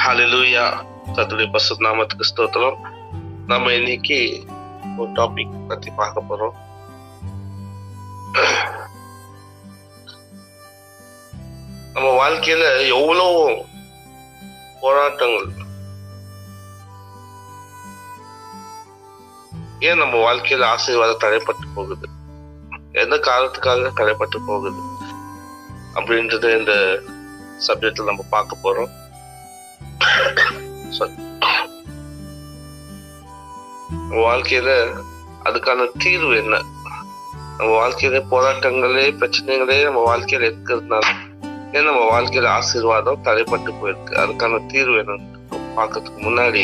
ஹல்லேலூயா. கர்த்தருடைய பரிசுத்த நாமத்துக்கு ஸ்தோத்திரம். நம்ம இன்னைக்கு ஒரு டாபிக் பத்தி பார்க்க போறோம். நம்ம வாழ்க்கையில எவ்வளவு போராட்டங்கள், ஏன் நம்ம வாழ்க்கையில ஆசீர்வாதம் தடைப்பட்டு போகுது, எந்த காரணத்துக்காக தடைப்பட்டு போகுது அப்படின்றது இந்த சப்ஜெக்ட்ல நம்ம பார்க்க போறோம். நம்ம வாழ்க்கையில அதுக்கான தீர்வு என்ன? நம்ம வாழ்க்கையில போராட்டங்களே, பிரச்சனைகளே நம்ம வாழ்க்கையில இருக்கிறதுனால ஏன் நம்ம வாழ்க்கையில ஆசீர்வாதம் தடைப்பட்டு போயிருக்கு, அதுக்கான தீர்வு என்னன்னு பார்க்கறதுக்கு முன்னாடி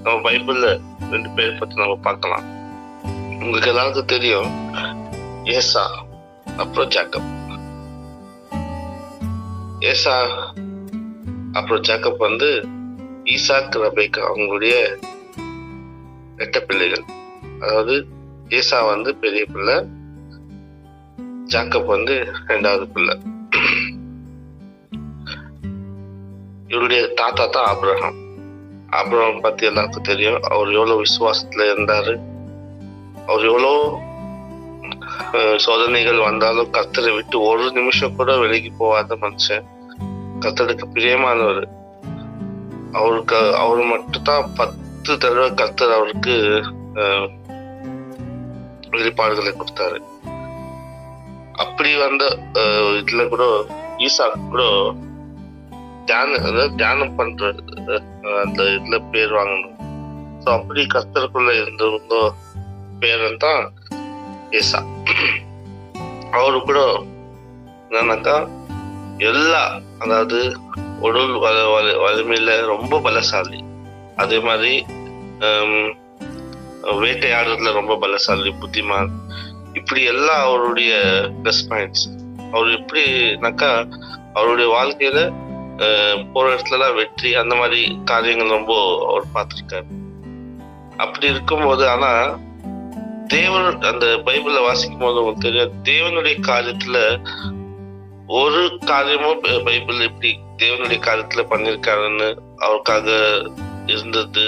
நம்ம பைபிள்ல 2 பேர் பத்தி நம்ம பார்க்கலாம். உங்களுக்கு எல்லாருக்கும் தெரியும், ஏசா அப்புறம் ஜாக்கப். ஏசா அப்புறம் ஜாக்கப் வந்து ஈசாக், ரெபேக்கா அவங்களுடைய 8 பிள்ளைகள். அதாவது ஏசா வந்து பெரிய பிள்ளை, ஜாக்கப் வந்து 2வது பிள்ளை. இவருடைய தாத்தா தான் ஆபிரகாம். ஆபிரகாம் பத்தி எல்லாருக்கும் தெரியும். அவர் எவ்வளவு விசுவாசத்துல இருந்தாரு, அவர் எவ்வளோ சோதனைகள் வந்தாலும் கர்த்தரை விட்டு ஒரு நிமிஷம் கூட விலகி போகாத மனுஷன், கர்த்தருக்கு பிரியமானவர். அவரு மட்டும்தான் 10 தடவை கர்த்தர் அவருக்கு வெளிப்பாடுகளை கொடுத்தாரு. அப்படி வந்த இதுல கூட ஈசாக் கூட தியானம் பண்ற அந்த இதுல பேர் வாங்கணும். ஸோ அப்படி கர்த்தருக்குள்ள இருந்த பேரன் தான் ஏசா. அவரு கூட என்னன்னாக்கா எல்லா, அதாவது உடல் வலிமையில ரொம்ப பலசாலி, அதே மாதிரி வேட்டையாடுறதுல ரொம்ப பலசாலி, புத்திமான், இப்படி எல்லாம் அவருடைய பிளஸ் பாயிண்ட்ஸ். அவர் எப்படினாக்கா அவருடைய வாழ்க்கையில போற இடத்துலலாம் வெற்றி, அந்த மாதிரி காரியங்கள் ரொம்ப அவர் பார்த்திருக்காரு. அப்படி இருக்கும்போது, ஆனா தேவன் அந்த பைபிள வாசிக்கும் போது உங்களுக்கு தெரியும், தேவனுடைய காரியத்துல ஒரு காரியமும் பைபிள் எப்படி தேவனுடைய காரியத்துல பண்ணிருக்காருன்னு, அவருக்காக இருந்தது,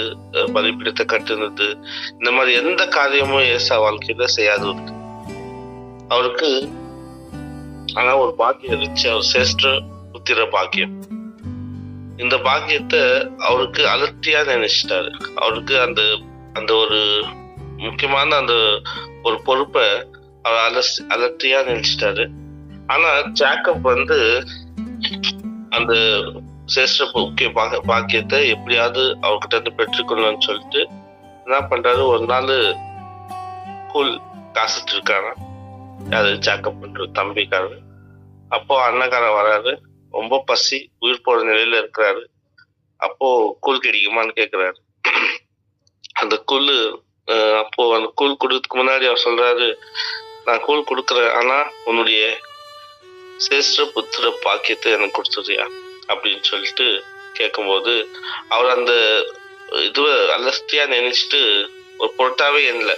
பலிபீடத்தை கட்டுனது, இந்த மாதிரி எந்த காரியமும் ஏசா வாழ்க்கையில செய்யாது இருக்கு. அவருக்கு ஆனா ஒரு பாக்கியம் இருந்துச்சு, அவர் சிரேஷ்ட புத்திர பாக்கியம். இந்த பாக்கியத்தை அவருக்கு அலர்த்தியா நினைச்சிட்டாரு. அவருக்கு அந்த அந்த ஒரு முக்கியமான அந்த ஒரு பொறுப்பை அவர் அலர்த்தியா நினைச்சிட்டாரு. ஆனா ஜாக்கப் வந்து அந்த சிரேஷ்ட முக்கிய பாக்கியத்தை எப்படியாவது அவர்கிட்ட இருந்து பெற்றுக்கொள்ளணும்னு சொல்லிட்டு என்ன பண்றாரு, ஒரு நாள் கூழ் காசிட்டு இருக்காரு. அது ஜாக்கப் பண்ற தம்பிக்காரரு. அப்போ அண்ணக்காரன் வராரு, ரொம்ப பசி, உயிர் போற நிலையில இருக்கிறாரு. அப்போ கூழ் கிடைக்குமான்னு கேக்குறாரு. அந்த கூழ் அப்போ அந்த கூழ் கொடுக்கறதுக்கு முன்னாடி அவர் சொல்றாரு, நான் கூழ் கொடுக்குறேன், ஆனா உன்னுடைய சிரேஷ்ட புத்திர பாக்கியத்தை எனக்கு கொடுத்துறியா அப்படின்னு சொல்லிட்டு கேட்கும்போது, அவர் அந்த இதுவ அலஸ்தியா நினைச்சிட்டு ஒரு பொருட்டாவே இல்லை,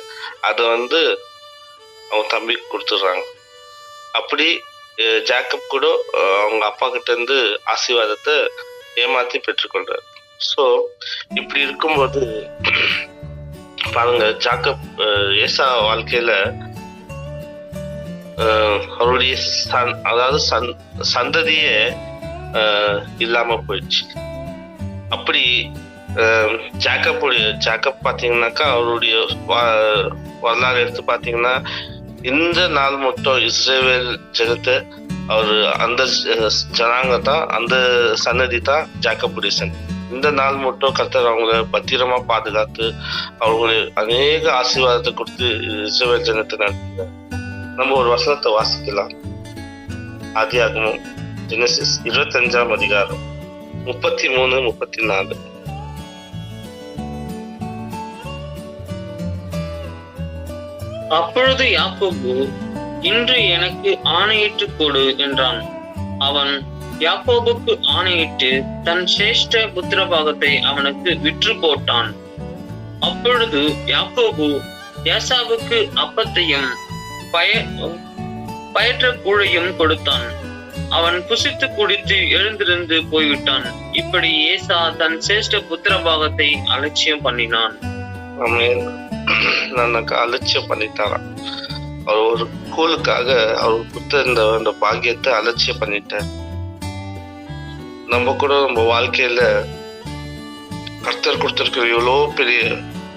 அதை வந்து அவங்க தம்பிக்கு கொடுத்துடுறாங்க. அப்படி ஜாக்கப் கூட அவங்க அப்பா கிட்ட இருந்து ஆசீர்வாதத்தை ஏமாத்தி பெற்றுக்கொள்றாரு. ஸோ இப்படி இருக்கும்போது பாருங்க, ஜாக்கப் ஏசா வாழ்க்கையில அவருடைய அதாவது சந்ததியே இல்லாம போயிடுச்சு. அப்படி ஜாக்கப் பாத்தீங்கன்னாக்கா அவருடைய வரலாறு எடுத்து பாத்தீங்கன்னா, இந்த நாள் மட்டும் இஸ்ரவேல் ஜனத்தை அவரு அந்த ஜனாங்க தான், அந்த சன்னதி தான் ஜாக்கப்புடைய சன்னதி. இந்த நாள் மட்டும் கர்த்தர் அவங்கள பத்திரமா பாதுகாத்து அவங்களுக்கு அநேக ஆசீர்வாதத்தை கொடுத்து இஸ்ரவேல் ஜனத்தை நடத்துறாங்க. நம்ம ஒரு வசனத்தை வாசிக்கலாம். ஆதியாகமம் ஜெனசிஸ் 25ஆம் அதிகாரம் 33, 34. அப்பொழுது யாக்கோபு, இன்று எனக்கு ஆணையிட்டு கொடு என்றான். அவன் யாக்கோபுக்கு ஆணையிட்டு தன் சிரேஷ்ட புத்திரபாகத்தை அவனுக்கு விற்று போட்டான். அப்பொழுது யாக்கோபு ஏசாவுக்கு அப்பத்தையும் பயற்ற கூழையும் கொடுத்தான். அவன் புசித்து குடித்து எழுந்திருந்து போய்விட்டான். இப்படி ஏசா தன் சிரேஷ்ட புத்திர பாகத்தை அலட்சியம் பண்ணினான். அலட்சியம் பண்ணிட்டாராம். அவர் ஒரு கூலுக்காக அவர் கொடுத்த இந்த பாக்கியத்தை அலட்சியம் பண்ணிட்டார். நம்ம கூட நம்ம வாழ்க்கையில கர்த்தர் கொடுத்திருக்கிற எவ்வளவு பெரிய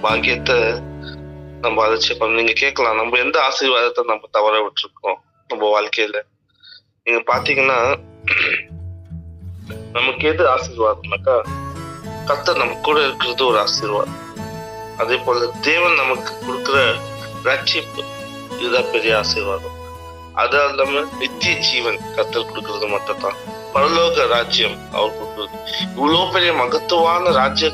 பாக்கியத்தை நம்ம அலட்சியம் பண்ண. நீங்க கேட்கலாம், நம்ம எந்த ஆசீர்வாதத்தை நம்ம தவற விட்டுருக்கோம் நம்ம வாழ்க்கையில? நீங்க பாத்தீங்கன்னா நமக்கு எது ஆசீர்வாதம்னாக்கா, கர்த்தர் நம்ம கூட இருக்கிறது ஒரு ஆசீர்வாதம். அதே போல தேவன் நமக்கு கொடுக்கிற ரட்சிப்பு, இதுதான் பெரிய ஆசீர்வாதம். அது இல்லாம நித்திய ஜீவன் கர்த்தர் கொடுக்கறது மட்டும் தான். பரலோக ராஜ்யம் அவர் கொடுக்குறது. இவ்வளவு பெரிய மகத்துவான ராஜ்ய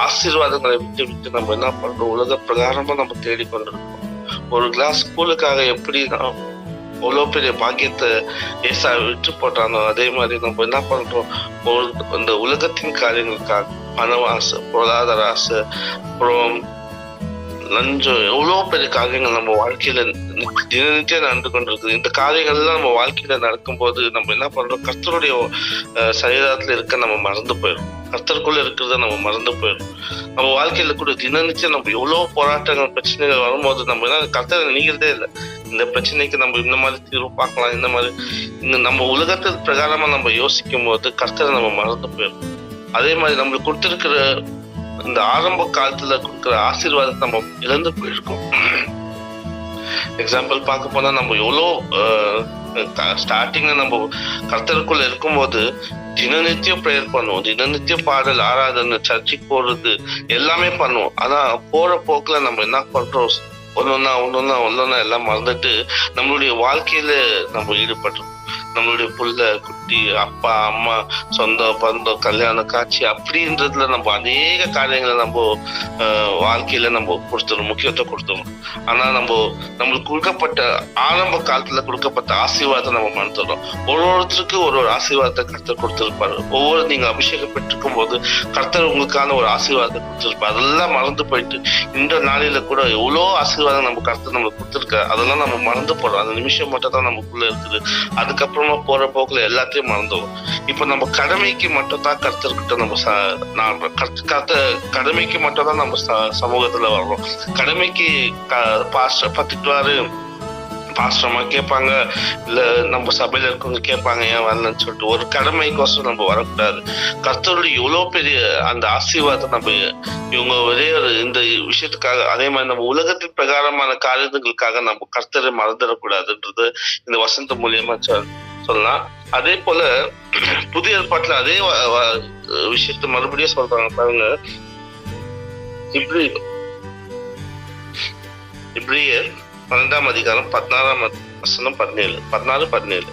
ஆசீர்வாதங்களை விட்டு நம்ம என்ன பண்றோம்? உலக பிரகாரமா நம்ம தேடிக்கொண்டிருக்கோம். ஒரு கிளாஸ் கூலுக்காக எப்படி அவ்வளவு பெரிய பாக்கியத்தை ஏசா விட்டு போட்டானோ, அதே மாதிரி நம்ம என்ன பண்றோம்? இந்த உலகத்தின் காரியங்களுக்காக பண ஆசை, பொருளாதார ஆசை, அப்புறம் லஞ்சம், எவ்வளவு பெரிய காரியங்கள் நம்ம வாழ்க்கையில தினநித்தியம் நடந்து கொண்டிருக்குது. இந்த காரியங்கள் எல்லாம் நம்ம வாழ்க்கையில நடக்கும் போது நம்ம என்ன பண்றோம்? கர்த்தருடைய சரீரத்துல இருக்க நம்ம மறந்து போயிடும். கர்த்தருக்குள்ள இருக்கிறத நம்ம மறந்து போயிடும். நம்ம வாழ்க்கையில கூட தினநித்தியம் நம்ம எவ்வளவு போராட்டங்கள், பிரச்சனைகள் வரும்போது நம்ம என்ன கர்த்தரை நினைக்கிறதே இல்லை. இந்த பிரச்சனைக்கு நம்ம இந்த மாதிரி தீர்வு பார்க்கலாம், இந்த மாதிரி நம்ம உலகத்தின் பிரகாரமா நம்ம யோசிக்கும் போது கர்த்தரை நம்ம மறந்து போயிடும். அதே மாதிரி நம்மளுக்கு கொடுத்திருக்கிற இந்த ஆரம்ப காலத்துல கொடுக்குற ஆசீர்வாதத்தை நம்ம இழந்து போயிருக்கோம். எக்ஸாம்பிள் பார்க்க போனா, நம்ம எவ்வளோ ஸ்டார்டிங்ல நம்ம கர்த்தருக்குள்ள இருக்கும்போது தினநித்தியம் ப்ரேயர் பண்ணுவோம், தினநித்தியம் பாடல், ஆராதனை, சர்ச்சுக்கு போறது எல்லாமே பண்ணுவோம். ஆனா போற போக்குல நம்ம என்ன பண்றோம்? ஒன்னொன்னா எல்லாம் மறந்துட்டு நம்மளுடைய வாழ்க்கையில நம்ம ஈடுபடுறோம். நம்மளுடைய புள்ள குட்டி, அப்பா அம்மா, சொந்த பந்தம், கல்யாண காட்சி அப்படின்றதுல நம்ம அநேக காரியங்களை நம்ம வாழ்க்கையில நம்ம கொடுத்துரும், முக்கியத்துவம் கொடுத்துரும். ஆனா நம்மளுக்கு கொடுக்கப்பட்ட ஆரம்ப காலத்துல கொடுக்கப்பட்ட ஆசீர்வாதத்தை நம்ம மறந்துடுறோம். ஒருத்தருக்கு ஒரு ஆசீர்வாதத்தை கர்த்தர் கொடுத்திருப்பாரு. நீங்க அபிஷேகம் பெற்றிருக்கும் போது கர்த்தர் உங்களுக்கான ஒரு ஆசீர்வாதத்தை கொடுத்திருப்பாரு. அதெல்லாம் மறந்து போயிட்டு இந்த நாளில கூட எவ்வளோ ஆசீர்வாதம் நம்ம கர்த்தர் நம்மளுக்கு கொடுத்திருக்க, அதெல்லாம் நம்ம மறந்து போறோம். அந்த நிமிஷம் மட்டும் தான் நமக்குள்ள இருக்குது. அதுக்கப்புறமா போற போக்குல எல்லாத்தையும் மறந்துடும். இப்ப நம்ம கடமைக்கு மட்டும் தான் கர்த்தர்கிட்ட நம்ம கடமைக்கு மட்டும் தான் நம்ம சமூகத்துல வர்றோம். கடமைக்கு பாஸ்டர் பத்திட்டுவாரு, பாஸ்டர்மா கேட்பாங்க, இல்ல நம்ம சபையில இருக்கவங்க கேட்பாங்க ஏன் வரலன்னு சொல்லிட்டு. ஒரு கடமைக்கோசம் நம்ம வரக்கூடாது. கர்த்தருடைய இவ்வளவு பெரிய அந்த ஆசீர்வாதத்தை நம்ம இவங்க ஒரே ஒரு இந்த விஷயத்துக்காக, அதே மாதிரி நம்ம உலகத்தின் பிரகாரமான காரியங்களுக்காக நம்ம கர்த்தரை மறந்துடக்கூடாதுன்றது இந்த வசந்த மூலியமா சொல்லலாம். அதே போல புதிய ஏற்பாட்டுல அதே விஷயத்த மறுபடியும் சொல்றாங்க பாருங்க. இப்ரியர் 12ஆம் அதிகாரம் 16ஆம் வசனம் 16-17.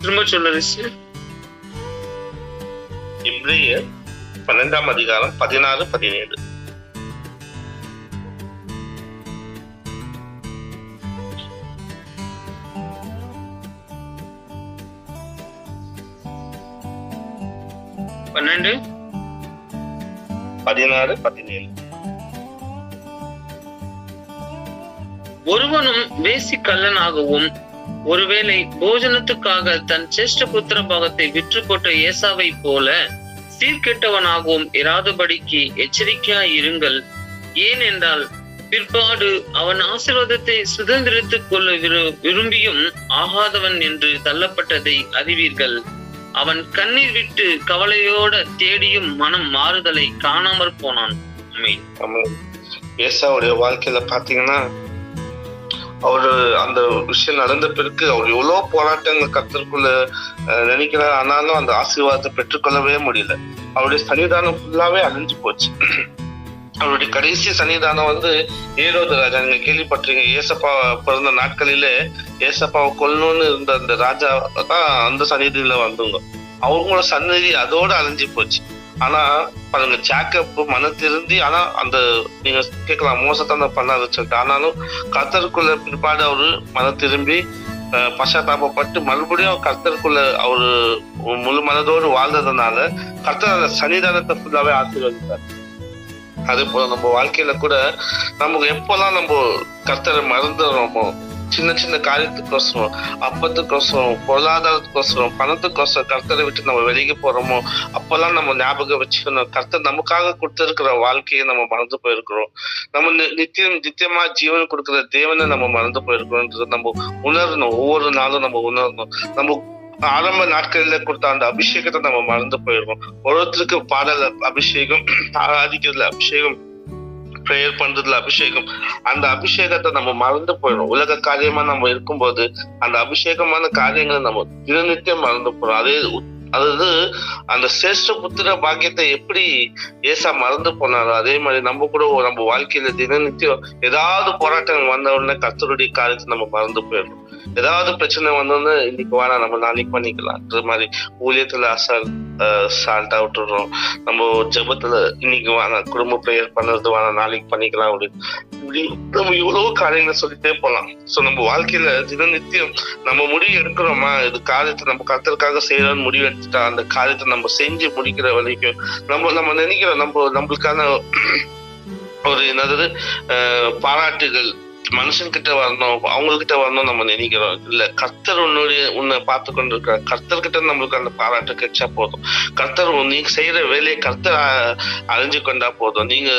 திரும்ப சொல்லுங்க. இப்ரியர் 12ஆம் அதிகாரம் 16-17. பன்னெண்டு 16-17. ஒருவனும் வேசி கள்ளனாகவும் ஒருவேளை போஜனத்துக்காக தன் சேஷ்ட புத்திர பாகத்தை விற்று போட்ட ஏசாவை போல சீர்கெட்டவனாகவும் இராதபடிக்கு எச்சரிக்கையாய் இருங்கள். ஏனென்றால் பிற்பாடு அவன் ஆசீர்வாதத்தை சுதந்திரித்துக் கொள்ள விரும்பியும் ஆகாதவன் என்று தள்ளப்பட்டதை அறிவீர்கள். அவன் கண்ணீர் விட்டு கவலையோட தேடியும் மனம் மாறுதலை காணாமற் போனான். ஏசாவுடைய வாழ்க்கையில பாத்தீங்கன்னா, அவரு அந்த விஷயம் நடந்த பிறகு அவர் எவ்வளவு போராட்டங்கள் கர்த்தருக்குள்ள நினைக்கிறார். ஆனாலும் அந்த ஆசீர்வாதத்தை பெற்றுக்கொள்ளவே முடியல. அவருடைய சன்னிதானம் ஃபுல்லாவே அழிஞ்சு போச்சு. அவருடைய கடைசி சன்னிதானம் ஏரோது ராஜா. நீங்க கேள்விப்பட்டீங்க, ஏசப்பா பிறந்த நாட்களிலே ஏசப்பாவை கொல்லணும்னு இருந்த அந்த ராஜா தான் அந்த சந்நிதியில வந்தவங்க. அவங்களோட சந்நிதி அதோட அழிஞ்சு போச்சு. ஆனா பாருங்க, ஜாக்கப் மன திருந்தி, ஆனா அந்த நீங்க கேட்கலாம் மோசத்தான் பண்ணாதுன்னு சொல்லிட்டு, ஆனாலும் கர்த்தருக்குள்ள பிற்பாடு அவரு மன திரும்பி பశ్చాத்தாபப்பட்டு மறுபடியும் கர்த்தருக்குள்ள அவரு முழு மனதோடு வாழ்ந்ததுனால கர்த்தர் அந்த சன்னிதானத்தை ஃபுல்லாவே ஆசீர்வதித்தார். அதே போல நம்ம வாழ்க்கையில கூட நமக்கு எப்பெல்லாம் நம்ம கர்த்தரை மறந்துடுறோமோ, சின்ன சின்ன காரியத்துக்கோசரம், அப்பத்துக்கோசரம், பொருளாதாரத்துக்கோசரம், பணத்துக்கோசரம் கர்த்தரை விட்டு நம்ம வெளியே போறோமோ, அப்பெல்லாம் நம்ம ஞாபகம் வச்சுக்கணும், கர்த்தர் நமக்காக கொடுத்திருக்கிற வாழ்க்கையை நம்ம மறந்து போயிருக்கிறோம். நம்ம நித்தியமா ஜீவன் கொடுக்கிற தேவனை நம்ம மறந்து போயிருக்கிறோம். நம்ம உணரணும், ஒவ்வொரு நாளும் நம்ம உணரணும். நம்ம ஆரம்ப நாட்களில கொடுத்த அந்த அபிஷேகத்தை நம்ம மறந்து போயிருக்கோம். ஒருத்தருக்கு பாடல் அபிஷேகம், ஆராதிக்கிறதுல அபிஷேகம், பிரேயர் பண்றதுல அபிஷேகம், அந்த அபிஷேகத்தை நம்ம மறந்து போயிடும். உலக காரியமா நம்ம இருக்கும்போது அந்த அபிஷேகமான காரியங்களை நம்ம தினநித்தியம் மறந்து போறோம். அதாவது அந்த சிரேஷ்ட புத்திர பாக்கியத்தை எப்படி ஏசா மறந்து போனாரோ, அதே மாதிரி நம்ம கூட நம்ம வாழ்க்கையில தினநித்தியம் ஏதாவது போராட்டங்கள் வந்த உடனே கர்த்தருடைய காரியத்தை நம்ம மறந்து போயிடும். ஏதாவது பிரச்சனை வந்தோன்னு இன்னைக்கு வேணா நம்ம நாளைக்கு பண்ணிக்கலாம்ன்ற மாதிரி ஊழியத்துல சால்ட்டா விட்டுடுறோம். நம்ம ஜெபத்துல இன்னைக்கு வேணா, குடும்ப பிரேயர் பண்றது வேணா, நாளைக்கு பண்ணிக்கலாம் அப்படின்னு நம்ம எவ்வளவு காரியங்களை சொல்லிட்டே போலாம். சோ நம்ம வாழ்க்கையில தினநித்தியம் நம்ம முடிவு எடுக்கிறோமா, இது காரியத்தை நம்ம கர்த்தருக்காக செய்யறோம்னு முடிவு எடுத்துட்டா அந்த காரியத்தை நம்ம செஞ்சு முடிக்கிற வரைக்கும் நம்ம நினைக்கிறோம் நம்மளுக்கான ஒரு என்னது பாராட்டுகள் மனுஷன்கிட்ட வரணும், அவங்ககிட்ட வரணும் நம்ம நினைக்கிறோம். இல்ல, கர்த்தர் உன்னை பார்த்து கொண்டு இருக்கிறார். கர்த்தர்கிட்ட நம்மளுக்கு அந்த பாராட்டு கிடைச்சா போதும். கர்த்தர் நீங்க செய்யற வேலையை கர்த்தர் அறிஞ்சு கொண்டா போதும். நீங்க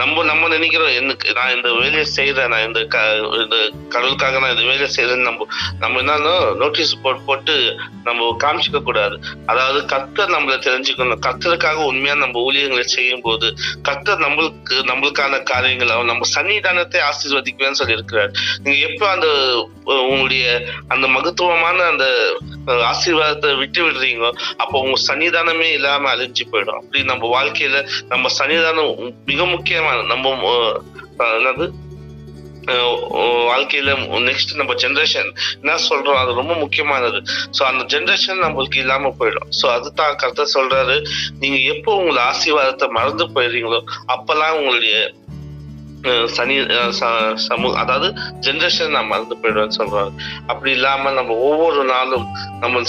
நம்ம நினைக்கிறோம், நான் இந்த வேலையை செய்யறேன், நான் இந்த கடவுளுக்காக நான் இந்த வேலையை செய்யறேன்னு நம்ம என்னன்னா நோட்டீஸ் போட்டு நம்ம காமிச்சிக்க கூடாது. அதாவது கர்த்தர் நம்மள தெரிஞ்சுக்கணும். கர்த்தருக்காக உண்மையா நம்ம ஊழியங்களை செய்யும் போது கர்த்தர் நம்மளுக்கான காரியங்களை நம்ம சன்னிதானத்தை ஆசீர்வதிக்குவேன்னு சொல்லி இருக்கிறார். நீங்க எப்ப அந்த உங்களுடைய அந்த மகத்துவமான அந்த ஆசீர்வாதத்தை விட்டு விடுறீங்களோ, அப்போ உங்க சன்னிதானமே இல்லாம அழிஞ்சு போயிடும். அப்படி நம்ம வாழ்க்கையில நம்ம சன்னிதானம் மிக முக்கியமான நம்ம வாழ்க்கையில நெக்ஸ்ட் நம்ம ஜெனரேஷன் என்ன சொல்றோம் அது ரொம்ப முக்கியமானது. சோ அந்த ஜெனரேஷன் நம்மளுக்கு இல்லாம போயிடும். சோ அதுதான் கர்த்தர் சொல்றாரு, நீங்க எப்போ உங்களை ஆசீர்வாதத்தை மறந்து போயிடுறீங்களோ அப்பெல்லாம் உங்களுடைய அதாவது ஜெனரேஷன் நான் மறந்து போயிடுவேன்னு சொல்றாரு. அப்படி இல்லாம நம்ம ஒவ்வொரு நாளும் நம்ம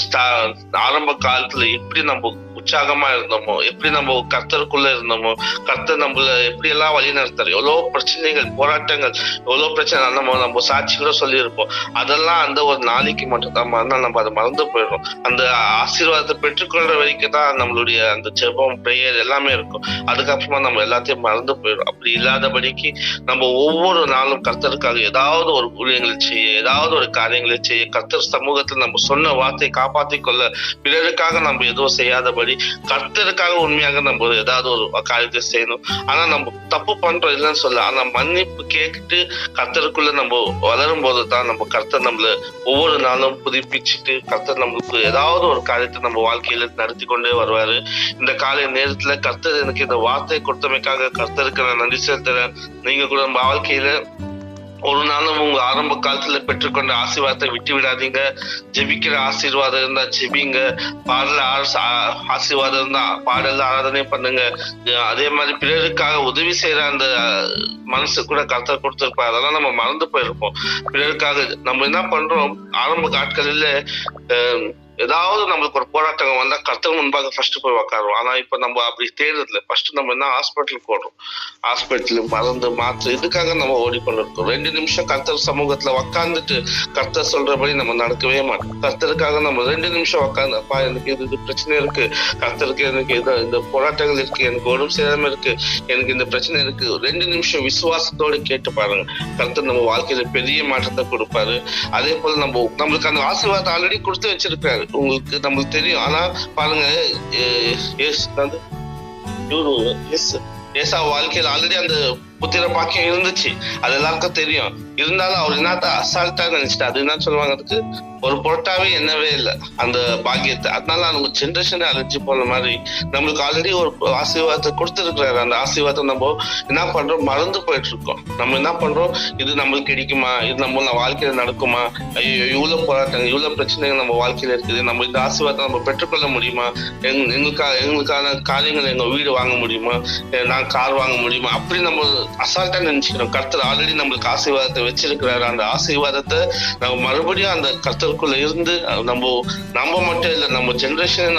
ஆரம்ப காலத்துல எப்படி நம்ம உற்சாகமா இருந்தோமோ, எப்படி நம்ம கர்த்தருக்குள்ள இருந்தோமோ, கர்த்தர் நம்மள எப்படி எல்லாம் வழி நடத்தாரு, எவ்வளவு பிரச்சனைகள், போராட்டங்கள், எவ்வளவு பிரச்சனை நம்ம சாட்சி கூட சொல்லியிருப்போம். அதெல்லாம் அந்த ஒரு நாளைக்கு மட்டும் தான், மறுநாள் நம்ம அதை மறந்து போயிடுறோம். அந்த ஆசீர்வாதத்தை பெற்றுக்கொள்ற வரைக்கும் தான் நம்மளுடைய அந்த ஜெபம், பிரேயர் எல்லாமே இருக்கும். அதுக்கப்புறமா நம்ம எல்லாத்தையும் மறந்து போயிடும். அப்படி இல்லாதபடிக்கு நம்ம ஒவ்வொரு நாளும் கர்த்தருக்காக ஏதாவது ஒரு ஊழியங்களை செய்ய, ஏதாவது ஒரு காரியங்களை செய்ய, கர்த்தர் சமூகத்தில் நம்ம சொன்ன வார்த்தையை காப்பாற்றிக் கொள்ள, பிறருக்காக நம்ம எதுவும் செய்யாதபடி கர்த்தருக்காக உண்மையாக நம்ம ஏதாவது ஒரு காரியத்தை செய்யணும். ஆனா நம்ம தப்பு பண்றோம் இல்லைன்னு சொல்ல, ஆனா மன்னிப்பு கேட்டுட்டு கர்த்தருக்குள்ள நம்ம வளரும் போதுதான் நம்ம கர்த்தர் நம்மள ஒவ்வொரு நாளும் புதுப்பிச்சுட்டு கர்த்தர் நம்மளுக்கு ஏதாவது ஒரு காரியத்தை நம்ம வாழ்க்கையில நடத்தி கொண்டே வருவாரு. இந்த காலை நேரத்துல கர்த்தர் எனக்கு இந்த வார்த்தை கொடுத்தமைக்காக கர்த்தருக்கு நான் நன்றி செலுத்துறேன். நீங்க கூட நம்ம வாழ்க்கையில ஒரு நாளும் உங்க ஆரம்ப காலத்துல பெற்றுக்கொண்ட ஆசீர்வாதத்தை விட்டு விடாதீங்க. ஜெபிக்கிற ஆசீர்வாதம் இருந்தா ஜெபிங்க, பாடல ஆசீர்வாதம் இருந்தா பாடல ஆராதனை பண்ணுங்க. அதே மாதிரி பிறருக்காக உதவி செய்யற அந்த மனசு கூட கர்த்தர் கொடுத்திருப்பாரு. அதெல்லாம் நம்ம மறந்து போயிருப்போம். பிறருக்காக நம்ம என்ன பண்றோம், ஆரம்ப நாட்களில ஏதாவது நம்மளுக்கு ஒரு போராட்டம் வந்தா கர்த்தர் முன்பாக ஃபர்ஸ்ட் போய் உக்காருவோம். ஆனா இப்ப நம்ம அப்படி தேடுறதுல ஃபர்ஸ்ட் நம்ம என்ன ஹாஸ்பிட்டலுக்கு ஓடுறோம். ஹாஸ்பிட்டலு மருந்து மாற்று இதுக்காக நம்ம ஓடிக்கொண்டிருக்கோம். 2 நிமிஷம் கர்த்தர் சமூகத்துல உக்காந்துட்டு கர்த்தர் சொல்றபடி நம்ம நடக்கவே மாட்டோம். கர்த்தருக்காக நம்ம 2 நிமிஷம் உக்காந்து, அப்பா எனக்கு இது பிரச்சனை இருக்கு, கர்த்தருக்கு எனக்கு இந்த போராட்டங்கள் இருக்கு, எனக்கு உடம்பு சேராம இருக்கு, எனக்கு இந்த பிரச்சனை இருக்கு, 2 நிமிஷம் விசுவாசத்தோடு கேட்டு பாருங்க. கர்த்தர் நம்ம வாழ்க்கையில பெரிய மாற்றத்தை கொடுப்பாரு. அதே போல நம்மளுக்கு அந்த ஆசீர்வாதத்தை ஆல்ரெடி கொடுத்து வச்சிருக்காரு, உங்களுக்கு நம்மளுக்கு தெரியும். ஆனா பாருங்க, ஏசா வாழ்க்கையில ஆல்ரெடி அந்த புத்திர பாக்கியம் இருந்துச்சு, அது எல்லாருக்கும் தெரியும். இருந்தாலும் அவர் என்னத்த அசால்ட்டா நினைச்சிட்டு, அது என்ன சொல்லுவாங்க, அதுக்கு ஒரு பொருட்டாவே என்னவே இல்லை அந்த பாக்கியத்தை. அதனால அவங்க ஜென்ரேஷனை அழிஞ்சு போன மாதிரி நம்மளுக்கு ஆல்ரெடி ஒரு ஆசீர்வாதத்தை கொடுத்துருக்கிறாரு. அந்த ஆசீர்வாதத்தை நம்ம என்ன பண்றோம், மறந்து போயிட்டு இருக்கோம். நம்ம என்ன பண்றோம், இது நம்மளுக்கு கிடைக்குமா, இது நம்ம வாழ்க்கையில நடக்குமா, ஐயோ இவ்வளவு போராட்டங்கள், இவ்வளவு பிரச்சனைகள் நம்ம வாழ்க்கையில இருக்குது, நம்ம இந்த ஆசீர்வாதத்தை நம்ம பெற்றுக்கொள்ள முடியுமா, எங்களுக்கான காரியங்கள், எங்க வீடு வாங்க முடியுமா, நான் கார் வாங்க முடியுமா, அப்படி நம்ம அசால்ட்டா நினைச்சுக்கிறோம். கர்த்தர் ஆல்ரெடி நம்மளுக்கு ஆசீர்வாதத்தை வச்சிருக்கிறாரு. அந்த ஆசீர்வாதத்தை நம்ம மறுபடியும் அந்த கர்த்தருக்குள்ள இருந்து நம்ம மட்டும் இல்லை, நம்ம ஜெனரேஷன்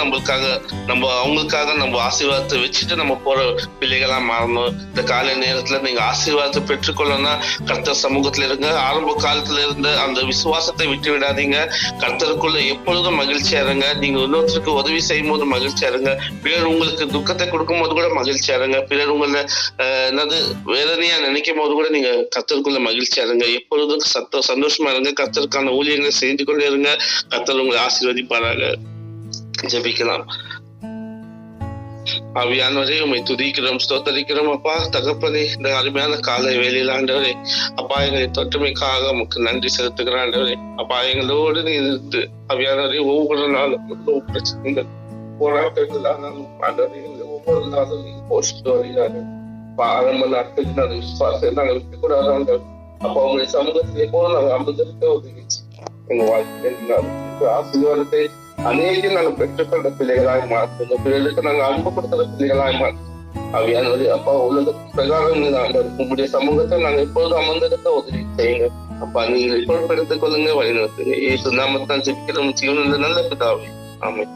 நம்ம அவங்களுக்காக நம்ம ஆசீர்வாதத்தை வச்சுட்டு நம்ம போற பிள்ளைகளா மாறணும். இந்த காலை நேரத்துல நீங்க ஆசீர்வாதத்தை பெற்றுக்கொள்ளணும்னா கர்த்தர் சமூகத்துல இருங்க. ஆரம்ப காலத்துல இருந்த அந்த விசுவாசத்தை விட்டு விடாதீங்க. கர்த்தருக்குள்ள எப்பொழுதும் மகிழ்ச்சியா இருங்க. நீங்க இன்னொருத்தருக்கு உதவி செய்யும் போது மகிழ்ச்சியா இருங்க. பிறர் உங்களுக்கு துக்கத்தை கொடுக்கும் போது கூட மகிழ்ச்சியா இருங்க. பிறர் உங்களை வேதனையா நினைக்கும் போது கூட நீங்க கர்த்தருக்குள்ள மகிழ்ச்சியா இருங்க. எப்பொழுதும் சந்தோஷமா இருங்க. கர்த்தருக்கான ஊழியங்களை செய்து கொண்டே இருங்க. கர்த்தர் உங்களை ஆசீர்வதிப்பாராக. ஜெபிக்கலாம். ஆவியானவரே, உம்மை துதிக்கிறோம், ஸ்தோத்தரிக்கிறோம் அப்பா. தகப்பனே, இந்த அருமையான காலை வேலையில் ஆண்டவரே அப்பா, எங்களை தொற்றுமைக்காக உமக்கு நன்றி செலுத்துகிறேன் ஆண்டவரே. அப்பா, எங்களோடு நீ இருந்து ஆவியானவரே ஒவ்வொரு நாளும் ஒவ்வொரு பிரச்சனைகள் போராட்டங்கள் ஆண்டவரே ஒவ்வொரு நாளும் நீங்க போஷித்து வருகிறாரு. ஆரம்ப நாட்களில் அந்த விசுவாசம் நாங்கள் விட்டுக்கூடாது ஆண்டவர். அப்பா, உங்களுடைய சமூகத்திலே போல நாங்கள் அமர்ந்திருக்க உதவி எங்க வாழ்க்கையில் ஆசீர்வாதத்தை அநேகம் நாங்கள் பெற்றுக்கொண்ட பிள்ளைகளாய் மாற்றுங்க. பிள்ளைகளுக்கு நாங்கள் அன்பு கொடுக்கிற பிள்ளைகளாய் மாற்றோம். அவையானது அப்பா, உலக பிரகாரம் உங்களுடைய சமூகத்தை நாங்கள் எப்பொழுதும் அமர்ந்திருக்க உதவி செய்யுங்க. அப்பா, நீங்கள் பொறுப்பெடுத்துக் கொள்ளுங்க, வழிநடத்துங்க. ஏசு நாமத்தான் ஜெபிக்கிறோம் ஜீவனில் நல்ல பிதாவே. ஆமென்.